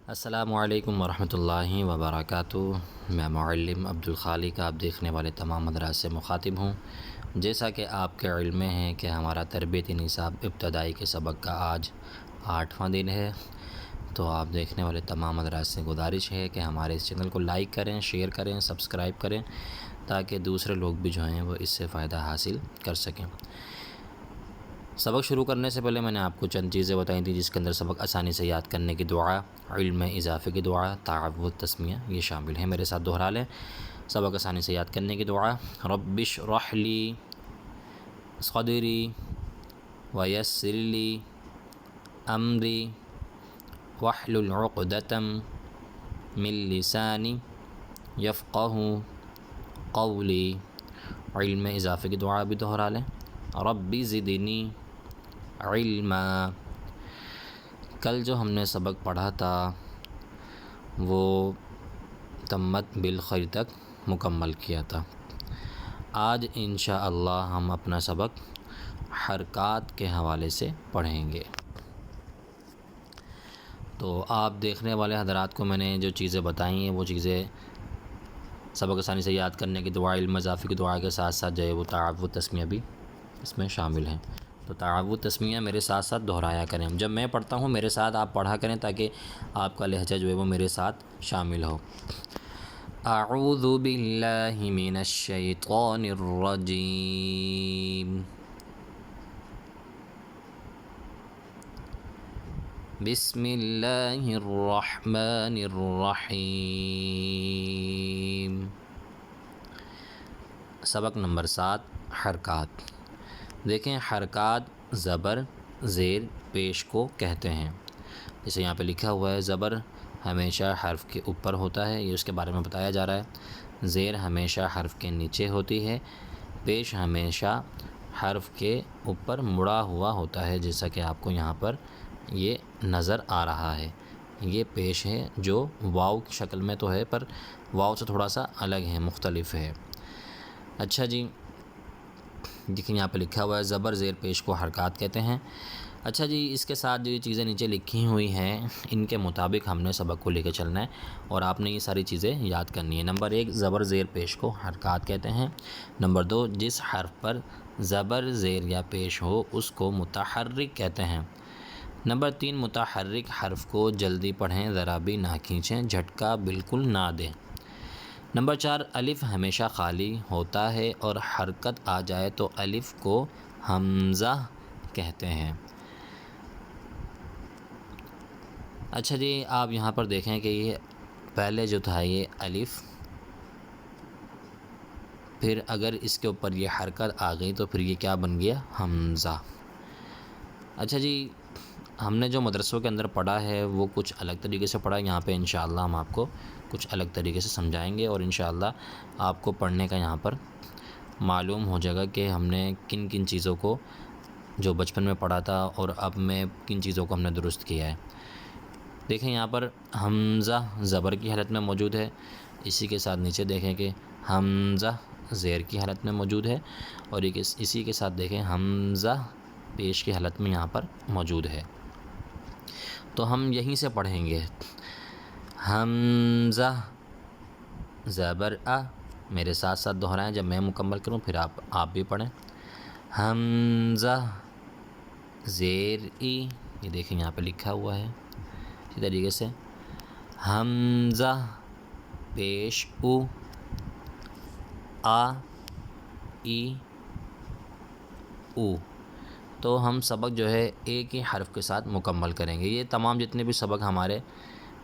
السلام علیکم ورحمۃ اللہ وبرکاتہ۔ میں معلم عبدالخالق آپ دیکھنے والے تمام حضرات سے مخاطب ہوں۔ جیسا کہ آپ کے علم میں ہے کہ ہمارا تربیتی نصاب ابتدائی کے سبق کا آج 8واں دن ہے، تو آپ دیکھنے والے تمام حضرات سے گزارش ہے کہ ہمارے اس چینل کو لائک کریں، شیئر کریں، سبسکرائب کریں، تاکہ دوسرے لوگ بھی جو ہیں وہ اس سے فائدہ حاصل کر سکیں۔ سبق شروع کرنے سے پہلے میں نے آپ کو چند چیزیں بتائی تھیں، جس کے اندر سبق آسانی سے یاد کرنے کی دعا، علم میں اضافے کی دعا، تعوذ، تسمیہ، یہ شامل ہیں۔ میرے ساتھ دہرا لیں۔ سبق آسانی سے یاد کرنے کی دعا: رب اشرح لی صدری ویسر لی امری واحلل عقدۃ من لسانی یفقہوا قولی۔ علم میں اضافے کی دعا بھی دہرا لیں: رب زدنی علما۔ کل جو ہم نے سبق پڑھا تھا وہ تمت بالخیر تک مکمل کیا تھا۔ آج انشاءاللہ ہم اپنا سبق حرکات کے حوالے سے پڑھیں گے۔ تو آپ دیکھنے والے حضرات کو میں نے جو چیزیں بتائی ہیں وہ چیزیں سبق آسانی سے یاد کرنے کی دعا، علم اضافی کی دعا کے ساتھ ساتھ جو ہے وہ تعوذ، تسمیہ بھی اس میں شامل ہیں۔ تو تعوذ، تسمیہ میرے ساتھ ساتھ دہرایا کریں۔ جب میں پڑھتا ہوں میرے ساتھ آپ پڑھا کریں، تاکہ آپ کا لہجہ جو ہے وہ میرے ساتھ شامل ہو۔ اعوذ باللہ من الشیطان الرجیم، بسم اللہ الرحمن الرحیم۔ سبق نمبر 7، حرکات۔ دیکھیں، حرکات زبر، زیر، پیش کو کہتے ہیں۔ جیسے یہاں پہ لکھا ہوا ہے، زبر ہمیشہ حرف کے اوپر ہوتا ہے، یہ اس کے بارے میں بتایا جا رہا ہے۔ زیر ہمیشہ حرف کے نیچے ہوتی ہے، پیش ہمیشہ حرف کے اوپر مڑا ہوا ہوتا ہے، جیسا کہ آپ کو یہاں پر یہ نظر آ رہا ہے۔ یہ پیش ہے جو واو کی شکل میں تو ہے، پر واو سے تھوڑا سا الگ ہے، مختلف ہے۔ اچھا جی، دیکھیں یہاں پہ لکھا ہوا ہے زبر، زیر، پیش کو حرکات کہتے ہیں۔ اچھا جی، اس کے ساتھ جو یہ چیزیں نیچے لکھی ہوئی ہیں ان کے مطابق ہم نے سبق کو لے کے چلنا ہے، اور آپ نے یہ ساری چیزیں یاد کرنی ہے۔ نمبر 1، زبر، زیر، پیش کو حرکات کہتے ہیں۔ نمبر 2، جس حرف پر زبر، زیر یا پیش ہو اس کو متحرک کہتے ہیں۔ نمبر 3، متحرک حرف کو جلدی پڑھیں، ذرا بھی نہ کھینچیں، جھٹکا بالکل نہ دیں۔ نمبر 4، الف ہمیشہ خالی ہوتا ہے اور حرکت آ جائے تو الف کو حمزہ کہتے ہیں۔ اچھا جی، آپ یہاں پر دیکھیں کہ یہ پہلے جو تھا یہ الف، پھر اگر اس کے اوپر یہ حرکت آ گئی تو پھر یہ کیا بن گیا؟ حمزہ۔ اچھا جی، ہم نے جو مدرسوں کے اندر پڑھا ہے وہ کچھ الگ طریقے سے پڑھا ہے، یہاں پہ انشاءاللہ ہم آپ کو کچھ الگ طریقے سے سمجھائیں گے، اور انشاءاللہ آپ کو پڑھنے کا یہاں پر معلوم ہو جائے گا کہ ہم نے کن کن چیزوں کو جو بچپن میں پڑھا تھا اور اب میں کن چیزوں کو ہم نے درست کیا ہے۔ دیکھیں یہاں پر حمزہ زبر کی حالت میں موجود ہے، اسی کے ساتھ نیچے دیکھیں کہ حمزہ زیر کی حالت میں موجود ہے، اور اسی کے ساتھ دیکھیں حمزہ پیش کی حالت میں یہاں پر موجود ہے۔ تو ہم یہیں سے پڑھیں گے۔ حمزہ زبر آ، میرے ساتھ ساتھ دہرائیں، جب میں مکمل کروں پھر آپ بھی پڑھیں۔ حمزہ زیر ای، یہ دیکھیں یہاں پہ لکھا ہوا ہے اسی طریقے سے۔ حمزہ پیش او، آ، ای، او۔ تو ہم سبق جو ہے ایک ہی حرف کے ساتھ مکمل کریں گے۔ یہ تمام جتنے بھی سبق ہمارے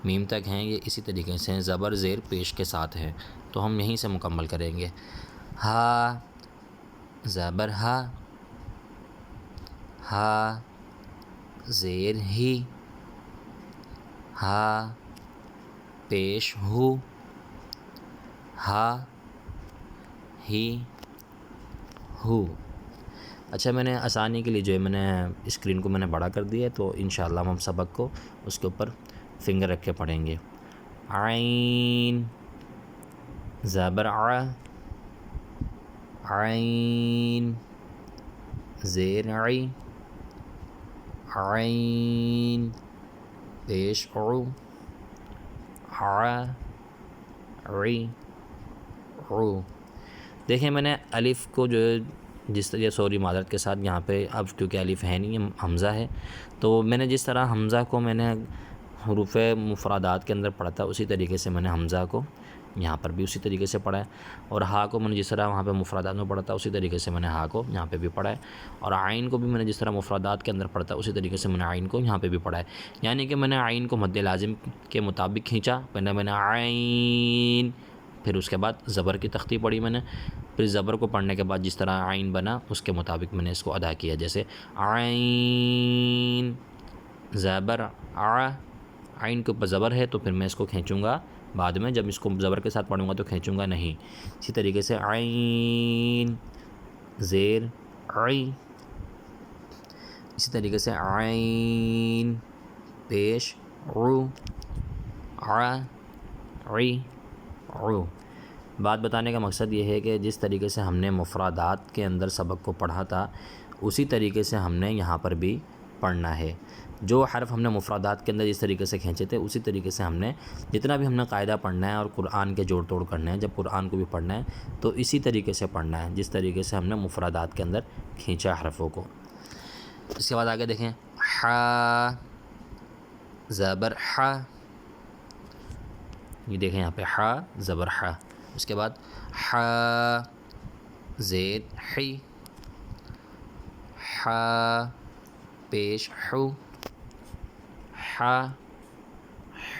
میم تک ہیں یہ اسی طریقے سے ہیں، زبر، زیر، پیش کے ساتھ ہیں، تو ہم یہیں سے مکمل کریں گے۔ ہا زبر ہا، ہا زیر ہی، ہا پیش ہو، ہا ہی ہو۔ اچھا، میں نے آسانی کے لیے جو ہے میں نے اسکرین کو میں نے بڑا کر دیا ہے، تو انشاءاللہ ہم سبق کو اس کے اوپر فنگر رکھ کے پڑھیں گے۔ عین زبر ع، عین زیر عی، عین پیش عو، ری رو. دیکھیں میں نے الف کو جو جس طرح سوری معذرت کے ساتھ یہاں پہ اب کیونکہ الف ہے نہیں حمزہ ہے تو میں نے جس طرح حمزہ کو میں نے حروف مفردات کے اندر پڑھا تھا اسی طریقے سے میں نے حمزہ کو یہاں پر بھی اسی طریقے سے پڑھا ہے اور ہا کو میں نے جس طرح وہاں پہ مفردات میں پڑھا تھا اسی طریقے سے میں نے ہا کو یہاں پہ بھی پڑھا ہے اور عین کو بھی میں نے جس طرح مفردات کے اندر پڑھا تھا اسی طریقے سے میں نے عین کو یہاں پہ بھی پڑھا ہے. یعنی کہ میں نے عین کو مد لازم کے مطابق کھینچا پہلے میں نے عین پھر اس کے بعد زبر کی تختی پڑھی میں نے پھر زبر کو پڑھنے کے بعد جس طرح عین بنا اس کے مطابق میں نے اس کو ادا کیا جیسے عین زبر عین کے اوپر زبر ہے تو پھر میں اس کو کھینچوں گا بعد میں جب اس کو زبر کے ساتھ پڑھوں گا تو کھینچوں گا نہیں. اسی طریقے سے عین زیر عی اسی طریقے سے عین پیش عو عی عو. بات بتانے کا مقصد یہ ہے کہ جس طریقے سے ہم نے مفردات کے اندر سبق کو پڑھا تھا اسی طریقے سے ہم نے یہاں پر بھی پڑھنا ہے. جو حرف ہم نے مفردات کے اندر جس طریقے سے کھینچے تھے اسی طریقے سے ہم نے جتنا بھی ہم نے قاعدہ پڑھنا ہے اور قرآن کے جوڑ توڑ کرنے ہیں جب قرآن کو بھی پڑھنا ہے تو اسی طریقے سے پڑھنا ہے جس طریقے سے ہم نے مفردات کے اندر کھینچا حرفوں کو. اس کے بعد آگے دیکھیں ح زبر ح یہ دیکھیں یہاں پہ ح زبر ح. اس کے بعد ح زید حی ح پیش حو ح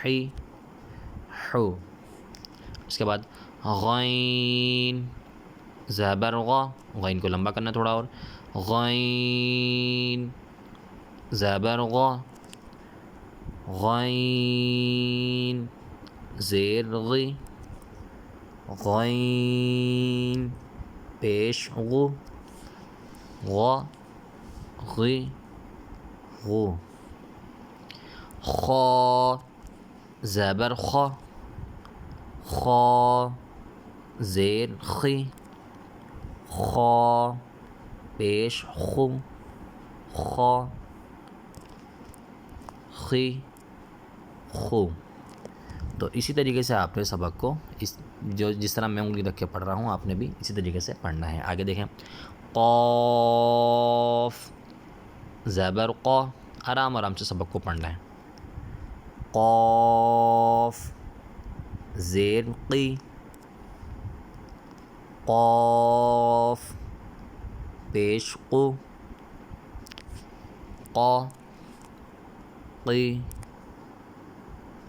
حی حو. اس کے بعد غین زبر غا غین کو لمبا کرنا تھوڑا اور غین زبر غا غین زیر غی غین پیش غو غا غی غو. خا زبر خا خا زیر خی خا پیش خو خا خی خو. تو اسی طریقے سے آپ نے سبق کو جس طرح میں انگلی رکھ کے پڑھ رہا ہوں آپ نے بھی اسی طریقے سے پڑھنا ہے. آگے دیکھیں قاف زبر قا آرام آرام سے سبق کو پڑھنا ہے. قاف زیر قی قاف پیش قو قا قی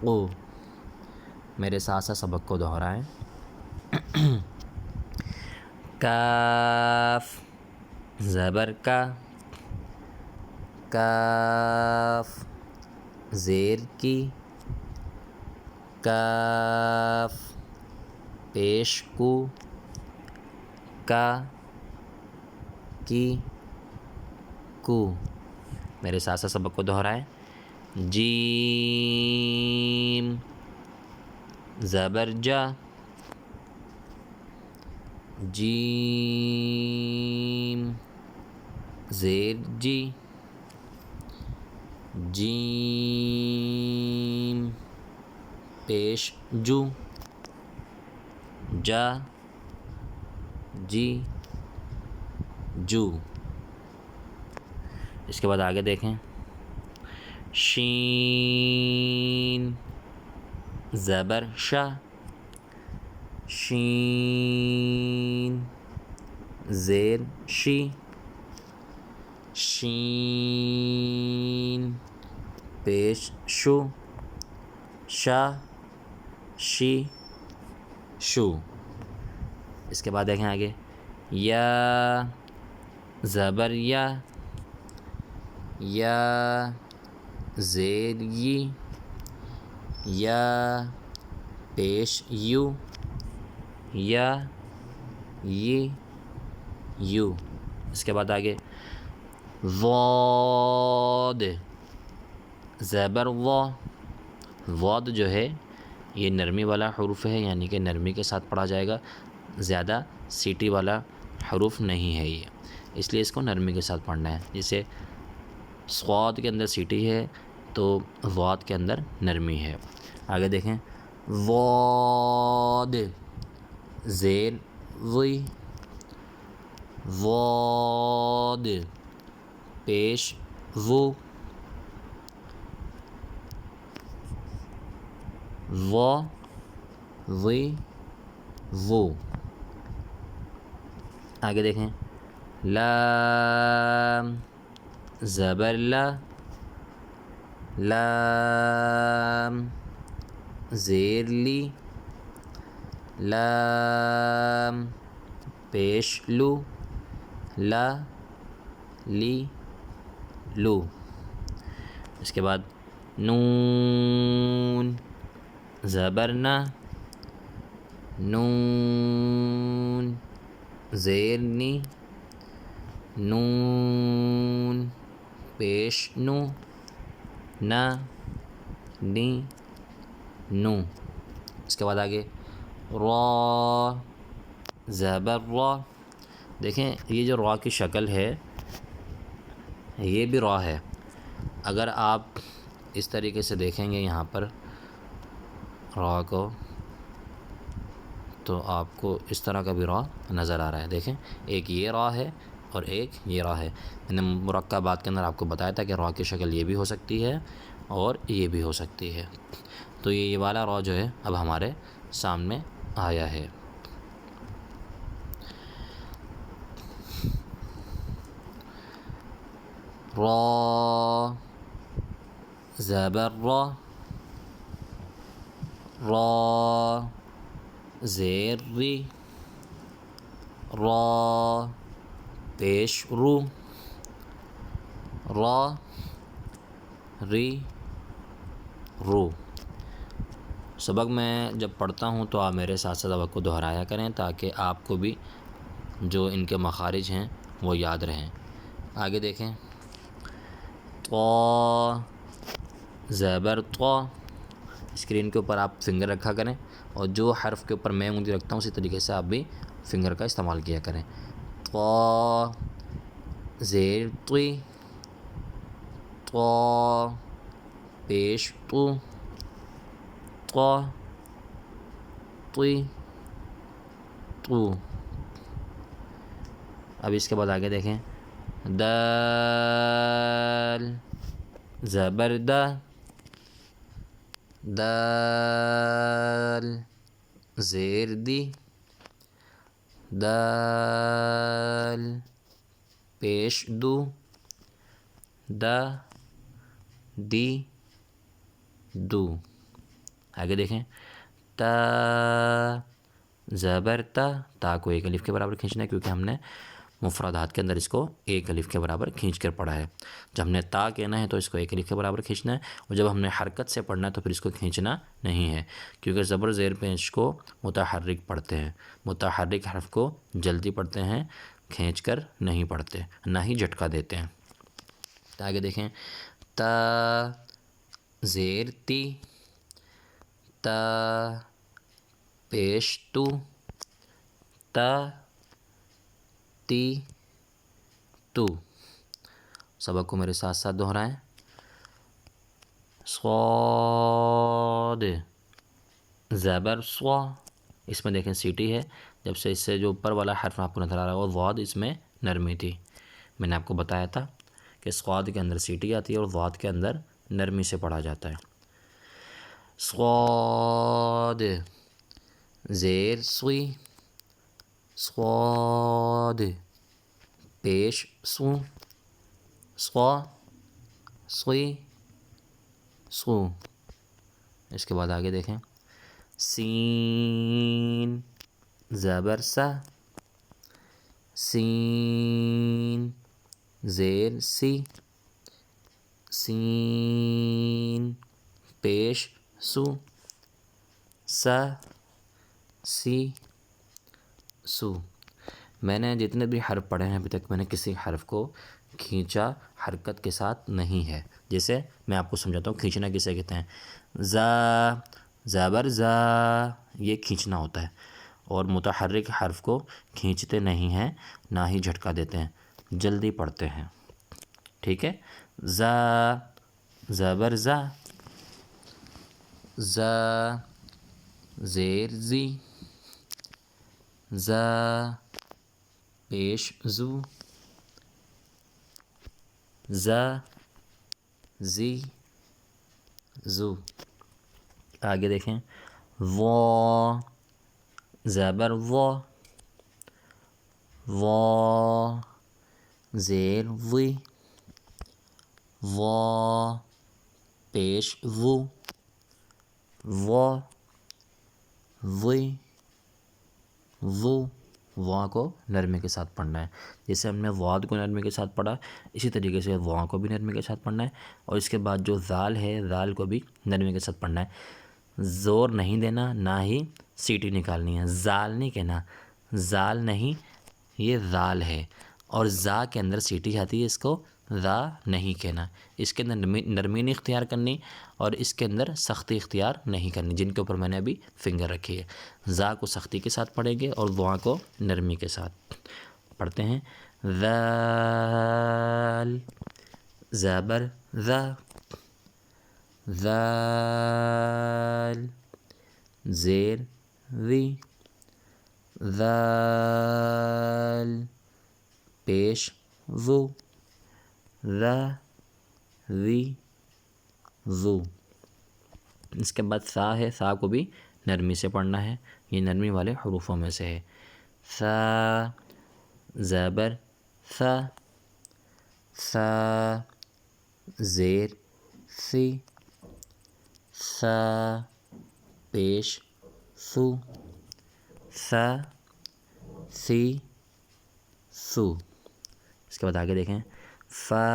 قو. میرے ساتھ ساتھ سبق کو دہرائیں. کاف زبر کا کاف زیر کی کاف پیش کو کا کی کو. میرے ساتھ ساتھ سبق کو دہرائیں. جیم زبر جا جیم زیر جی جیم پیش جو جا جی جو. اس کے بعد آگے دیکھیں شین زبر شا شین زیر شی شین پیش شو شا شی شو. اس کے بعد دیکھیں آگے یا زبر یا یا زیر یی یا پیش یو یا یہ یو. اس کے بعد آگے ضاد زبر وا ضاد جو ہے یہ نرمی والا حروف ہے یعنی کہ نرمی کے ساتھ پڑھا جائے گا زیادہ سیٹی والا حروف نہیں ہے یہ اس لیے اس کو نرمی کے ساتھ پڑھنا ہے. جیسے صاد کے اندر سیٹی ہے تو ضاد کے اندر نرمی ہے. آگے دیکھیں ضاد زیر ضی ضاد پیش ضو ضا ضی ضو. آگے دیکھیں لام زبر لا لام زیر لی لام پیش لو لا لی لو. اس کے بعد نون زبرنا نون زیر نی نون پیش نو نا نی نو. اس کے بعد آگے را زبر را. دیکھیں یہ جو را کی شکل ہے یہ بھی را ہے. اگر آپ اس طریقے سے دیکھیں گے یہاں پر را کو تو آپ کو اس طرح کا بھی را نظر آ رہا ہے. دیکھیں ایک یہ را ہے اور ایک یہ را ہے. میں نے مرکبات کے اندر آپ کو بتایا تھا کہ را کی شکل یہ بھی ہو سکتی ہے اور یہ بھی ہو سکتی ہے. تو یہ والا را جو ہے اب ہمارے سامنے آیا ہے. را زبر را را زیر ری را پیش رو را ری رو. سبق میں جب پڑھتا ہوں تو آپ میرے ساتھ ساتھ سبق کو دہرایا کریں تاکہ آپ کو بھی جو ان کے مخارج ہیں وہ یاد رہیں. آگے دیکھیں طا زبر طا. اسکرین کے اوپر آپ فنگر رکھا کریں اور جو حرف کے اوپر میں انگلی رکھتا ہوں اسی طریقے سے آپ بھی فنگر کا استعمال کیا کریں. طا زیر طی طا پیش تو طا طی تو. اب اس کے بعد آگے دیکھیں دال زبر دا دال زیر دی دال پیش دو دا دی دو. آگے دیکھیں تا زبر تا. تا کو ایک الف کے برابر کھینچنا ہے کیونکہ ہم نے مفردات کے اندر اس کو ایک الف کے برابر کھینچ کر پڑھا ہے. جب ہم نے تا کہنا ہے تو اس کو ایک الف کے برابر کھینچنا ہے اور جب ہم نے حرکت سے پڑھنا ہے تو پھر اس کو کھینچنا نہیں ہے کیونکہ زبر زیر پیش کو متحرک پڑھتے ہیں. متحرک حرف کو جلدی پڑھتے ہیں کھینچ کر نہیں پڑھتے نہ ہی جھٹکا دیتے ہیں. تو آگے دیکھیں تا زیر تی تا پیش تو تا تی تو. سبق کو میرے ساتھ ساتھ دہرائیں. صاد زبر صا. اس میں دیکھیں سیٹی ہے جب سے اس سے جو اوپر والا حرف آپ کو نظر آ رہا ہے وہ ضاد اس میں نرمی تھی. میں نے آپ کو بتایا تھا کہ صاد کے اندر سیٹی آتی ہے اور ضاد کے اندر نرمی سے پڑھا جاتا ہے. صاد زیر سوئی صاد پیش سو صا سوئی سو. اس کے بعد آگے دیکھیں سین زبر سا سین زیر سی سین پیش سو سا سی سو. میں نے جتنے بھی حرف پڑھے ہیں ابھی تک میں نے کسی حرف کو کھینچا حرکت کے ساتھ نہیں ہے. جیسے میں آپ کو سمجھاتا ہوں کھینچنا کسے کہتے ہیں. زا زبر زا یہ کھینچنا ہوتا ہے اور متحرک حرف کو کھینچتے نہیں ہیں نہ ہی جھٹکا دیتے ہیں جلدی پڑھتے ہیں. ٹھیک ہے. زا زبر زا زا زیر زی، زا پیش زو، زا زی زو. آگے دیکھیں وا، زبر وا، وا زیر وی، وا پیش وو، وا وی وو. وا کو نرمی کے ساتھ پڑھنا ہے. جیسے ہم نے واد کو نرمی کے ساتھ پڑھا اسی طریقے سے وا کو بھی نرمی کے ساتھ پڑھنا ہے. اور اس کے بعد جو زال ہے زال کو بھی نرمی کے ساتھ پڑھنا ہے. زور نہیں دینا نہ ہی سیٹی نکالنی ہے. زال نہیں کہنا، زال نہیں، یہ زال ہے. اور زا کے اندر سیٹی آتی ہے، اس کو زا نہیں کہنا. اس کے اندر نرمی نہیں اختیار کرنی اور اس کے اندر سختی اختیار نہیں کرنی، جن کے اوپر میں نے ابھی فنگر رکھی ہے. زا کو سختی کے ساتھ پڑھیں گے اور وا کو نرمی کے ساتھ پڑھتے ہیں. ذال زبر ذا، ذال زیر ذی، ذال پیش ذو، ذا ذی ذو. اس کے بعد سا ہے، سا کو بھی نرمی سے پڑھنا ہے، یہ نرمی والے حروفوں میں سے ہے. سا زبر سا، سا زیر سی، سا پیش سو، سا سی سو. اس کے بعد آگے دیکھیں فا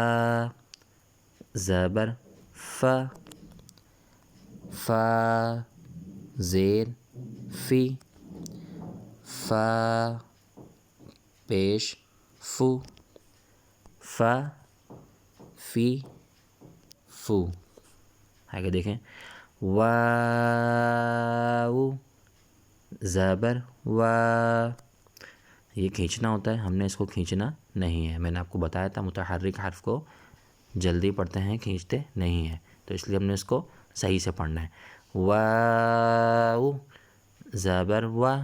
زبر فا، فا زیر فی، فا پیش فو، فا فی فو. آگے دیکھیں واو زبر وا، یہ کھینچنا ہوتا ہے، ہم نے اس کو کھینچنا نہیں ہے. میں نے آپ کو بتایا تھا متحرک حرف کو جلدی پڑھتے ہیں، کھینچتے نہیں ہیں، تو اس لیے ہم نے اس کو صحیح سے پڑھنا ہے. واو زبر وا،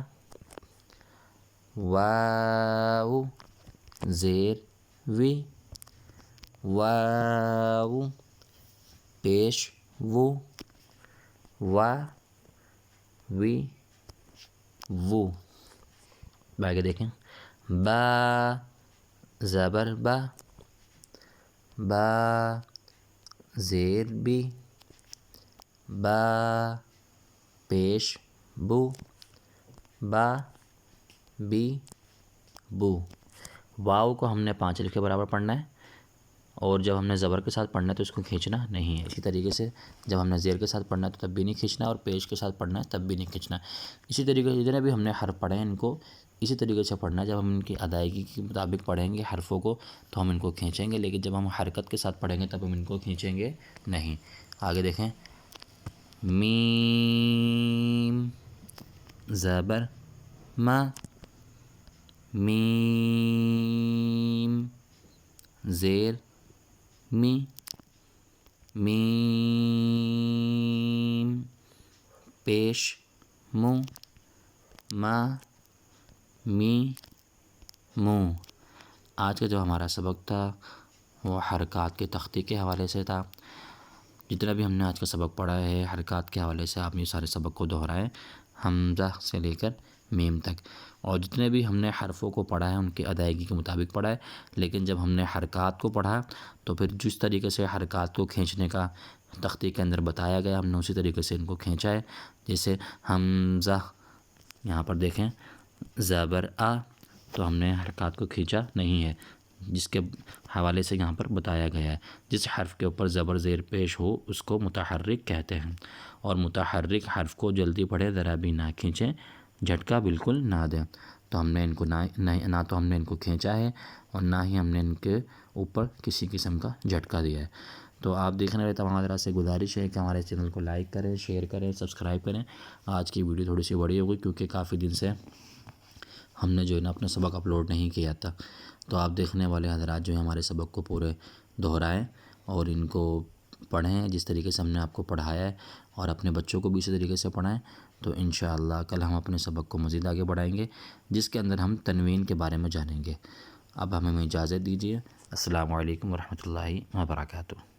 واو زیر وی، واو پیش وو، وا وی وو. آگے دیکھیں با زبر با، با زیر بی، با پیش بو، با بی بو. واو کو ہم نے 5 الف کے برابر پڑھنا ہے اور جب ہم نے زبر کے ساتھ پڑھنا ہے تو اس کو کھینچنا نہیں ہے. اسی طریقے سے جب ہم نے زیر کے ساتھ پڑھنا ہے تو تب بھی نہیں کھینچنا اور پیش کے ساتھ پڑھنا ہے تب بھی نہیں کھینچنا. اسی طریقے سے جتنے بھی ہم نے حرف پڑھے ہیں ان کو اسی طریقے سے پڑھنا ہے. جب ہم ان کی ادائیگی کے مطابق پڑھیں گے حرفوں کو تو ہم ان کو کھینچیں گے، لیکن جب ہم حرکت کے ساتھ پڑھیں گے تب ہم ان کو کھینچیں گے نہیں. آگے دیکھیں میم زبر ما، میم زیر می، میم پیش مو، ما می مو. آج کا جو ہمارا سبق تھا وہ حرکات کے تختی کے حوالے سے تھا. جتنا بھی ہم نے آج کا سبق پڑھا ہے حرکات کے حوالے سے آپ نے سارے سبق کو دہرائیں، حمزہ سے لے کر میم تک. اور جتنے بھی ہم نے حرفوں کو پڑھا ہے ان کی ادائیگی کے مطابق پڑھا ہے، لیکن جب ہم نے حرکات کو پڑھا تو پھر جس طریقے سے حرکات کو کھینچنے کا تختی کے اندر بتایا گیا ہم نے اسی طریقے سے ان کو کھینچا ہے. جیسے حمزہ یہاں پر دیکھیں زبر آ، تو ہم نے حرکات کو کھینچا نہیں ہے، جس کے حوالے سے یہاں پر بتایا گیا ہے. جس حرف کے اوپر زبر زیر پیش ہو اس کو متحرک کہتے ہیں، اور متحرک حرف کو جلدی پڑھے ذرا بھی نہ کھینچیں، جھٹکا بالکل نہ دیں. تو ہم نے ان کو نہ تو ہم نے ان کو کھینچا ہے اور نہ ہی ہم نے ان کے اوپر کسی قسم کا جھٹکا دیا ہے. تو آپ دیکھنے والے تمام حضرات سے گزارش ہے کہ ہمارے چینل کو لائک کریں، شیئر کریں، سبسکرائب کریں. آج کی ویڈیو تھوڑی سی بڑی ہوگی کیونکہ کافی دن سے ہم نے جو ہے نا اپنا سبق اپلوڈ نہیں کیا تھا. تو آپ دیکھنے والے حضرات جو ہیں ہمارے سبق کو پورے دہرائیں اور ان کو پڑھیں جس طریقے سے ہم نے آپ کو پڑھایا ہے، اور اپنے بچوں کو بھی اسی طریقے سے پڑھائیں، تو انشاءاللہ کل ہم اپنے سبق کو مزید آگے بڑھائیں گے، جس کے اندر ہم تنوین کے بارے میں جانیں گے۔ اب ہمیں اجازت دیجیے۔ السلام علیکم ورحمۃ اللہ وبرکاتہ۔